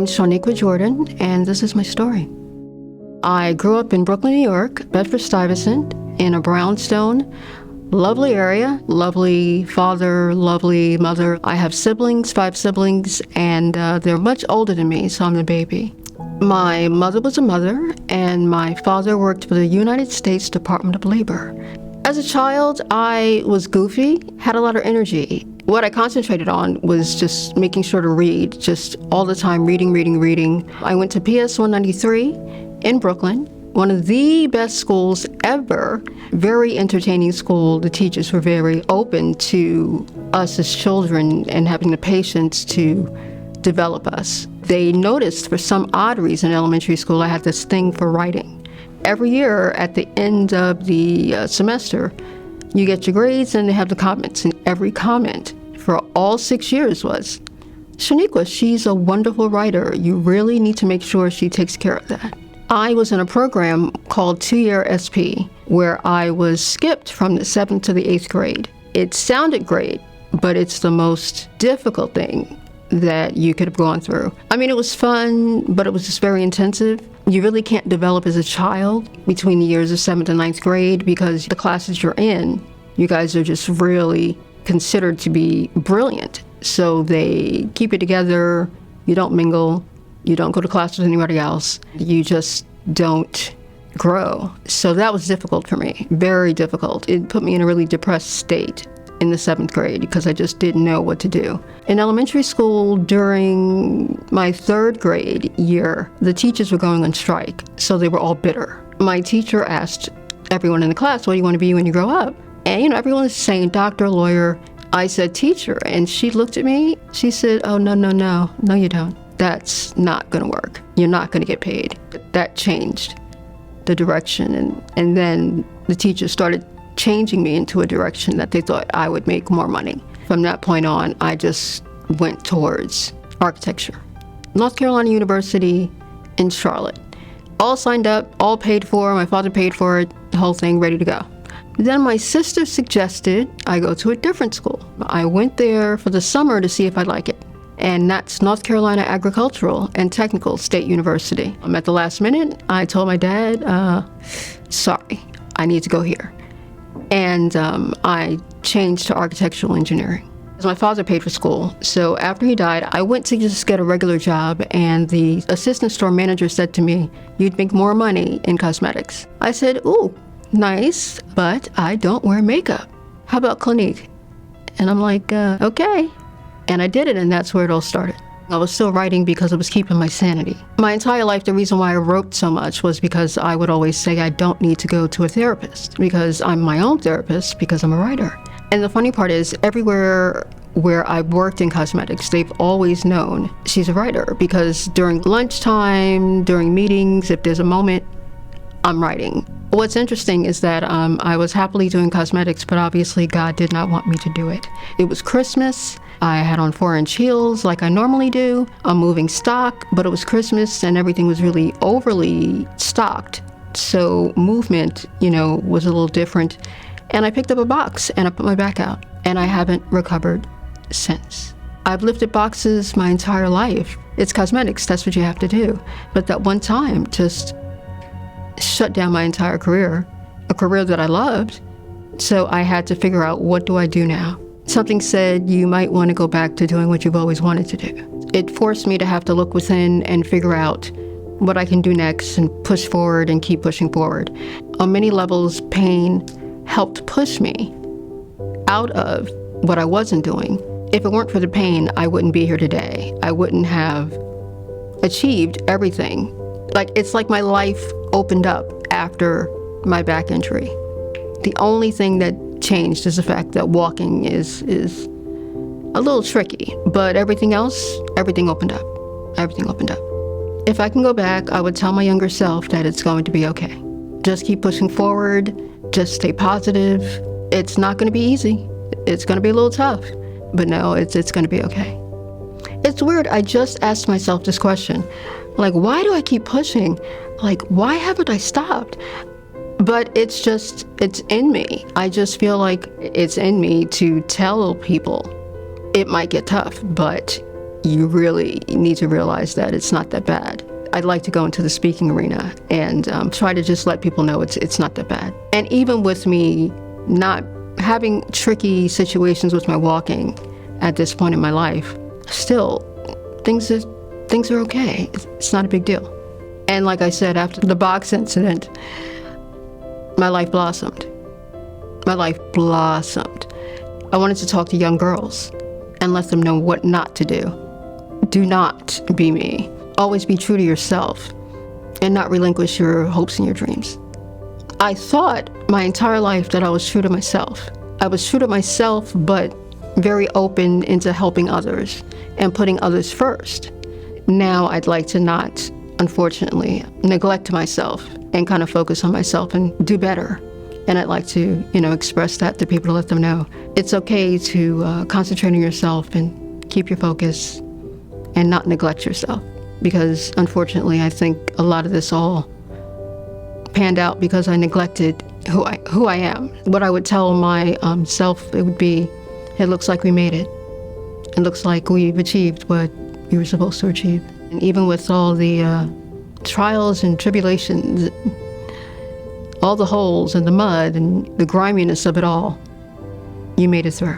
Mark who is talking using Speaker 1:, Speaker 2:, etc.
Speaker 1: I'm Shaunequa Jordan, and this is my story. I grew up in Brooklyn, New York, Bedford-Stuyvesant, in a brownstone. Lovely area, lovely father, lovely mother. I have siblings, 5 siblings, and they're much older than me, so I'm the baby. My mother was a mother, and my father worked for the United States Department of Labor. As a child, I was goofy, had a lot of energy. What I concentrated on was just making sure to read, just all the time, reading. I went to PS 193 in Brooklyn, one of the best schools ever. Very entertaining school. The teachers were very open to us as children and having the patience to develop us. They noticed for some odd reason in elementary school I had this thing for writing. Every year at the end of the semester, you get your grades and they have the comments, and every comment for all 6 years was, "Shaunequa, she's a wonderful writer. You really need to make sure she takes care of that." I was in a program called 2-year SP, where I was skipped from the 7th to the 8th grade. It sounded great, but it's the most difficult thing that you could have gone through. I mean, it was fun, but it was just very intensive. You really can't develop as a child between the years of 7th and 9th grade because the classes you're in, you guys are just really considered to be brilliant. So they keep you together, you don't mingle, you don't go to class with anybody else, you just don't grow. So that was difficult for me, very difficult. It put me in a really depressed state in the 7th grade because I just didn't know what to do. In elementary school, during my 3rd grade year, the teachers were going on strike, so they were all bitter. My teacher asked everyone in the class, "What do you want to be when you grow up?" And everyone was saying doctor, lawyer. I said teacher, and she looked at me. She said, "Oh, no, you don't. That's not going to work. You're not going to get paid." That changed the direction, and then the teachers started changing me into a direction that they thought I would make more money. From that point on, I just went towards architecture. North Carolina University in Charlotte. All signed up, all paid for, my father paid for it, the whole thing ready to go. Then my sister suggested I go to a different school. I went there for the summer to see if I'd like it. And that's North Carolina Agricultural and Technical State University. At the last minute, I told my dad, sorry, I need to go here. And I changed to architectural engineering. My father paid for school, so after he died, I went to just get a regular job, and the assistant store manager said to me, "You'd make more money in cosmetics." I said, "Ooh, nice, but I don't wear makeup. How about Clinique?" And I'm like, okay. And I did it, and that's where it all started. I was still writing because it was keeping my sanity. My entire life, the reason why I wrote so much was because I would always say I don't need to go to a therapist because I'm my own therapist because I'm a writer. And the funny part is everywhere where I've worked in cosmetics, they've always known she's a writer because during lunchtime, during meetings, if there's a moment, I'm writing. What's interesting is that I was happily doing cosmetics, but obviously God did not want me to do it. It was Christmas. I had on 4-inch heels like I normally do. I'm moving stock, but it was Christmas and everything was really overly stocked. So movement, was a little different. And I picked up a box and I put my back out, and I haven't recovered since. I've lifted boxes my entire life. It's cosmetics, that's what you have to do. But that one time just shut down my entire career, a career that I loved. So I had to figure out, what do I do now? Something said, you might want to go back to doing what you've always wanted to do. It forced me to have to look within and figure out what I can do next and push forward and keep pushing forward. On many levels, pain helped push me out of what I wasn't doing. If it weren't for the pain, I wouldn't be here today. I wouldn't have achieved everything. It's like my life opened up after my back injury. The only thing that changed is the fact that walking is a little tricky, but everything else, everything opened up. Everything opened up. If I can go back, I would tell my younger self that it's going to be okay. Just keep pushing forward, just stay positive. It's not going to be easy. It's going to be a little tough, but no, it's going to be okay. It's weird, I just asked myself this question, why do I keep pushing? Why haven't I stopped? But it's in me. I just feel like it's in me to tell people it might get tough, but you really need to realize that it's not that bad. I'd like to go into the speaking arena and try to just let people know it's not that bad. And even with me not having tricky situations with my walking at this point in my life, still, things are okay. It's not a big deal. And like I said, after the box incident, my life blossomed. My life blossomed. I wanted to talk to young girls and let them know what not to do. Do not be me. Always be true to yourself and not relinquish your hopes and your dreams. I thought my entire life that I was true to myself. I was true to myself, but very open into helping others and putting others first. Now I'd like to not, unfortunately, neglect myself and kind of focus on myself and do better. And I'd like to, express that to people to let them know it's okay to concentrate on yourself and keep your focus and not neglect yourself. Because unfortunately, I think a lot of this all panned out because I neglected who I am. What I would tell my self, it would be, it looks like we made it. It looks like we've achieved what we were supposed to achieve. And even with all the trials and tribulations, all the holes and the mud and the griminess of it all, you made it through.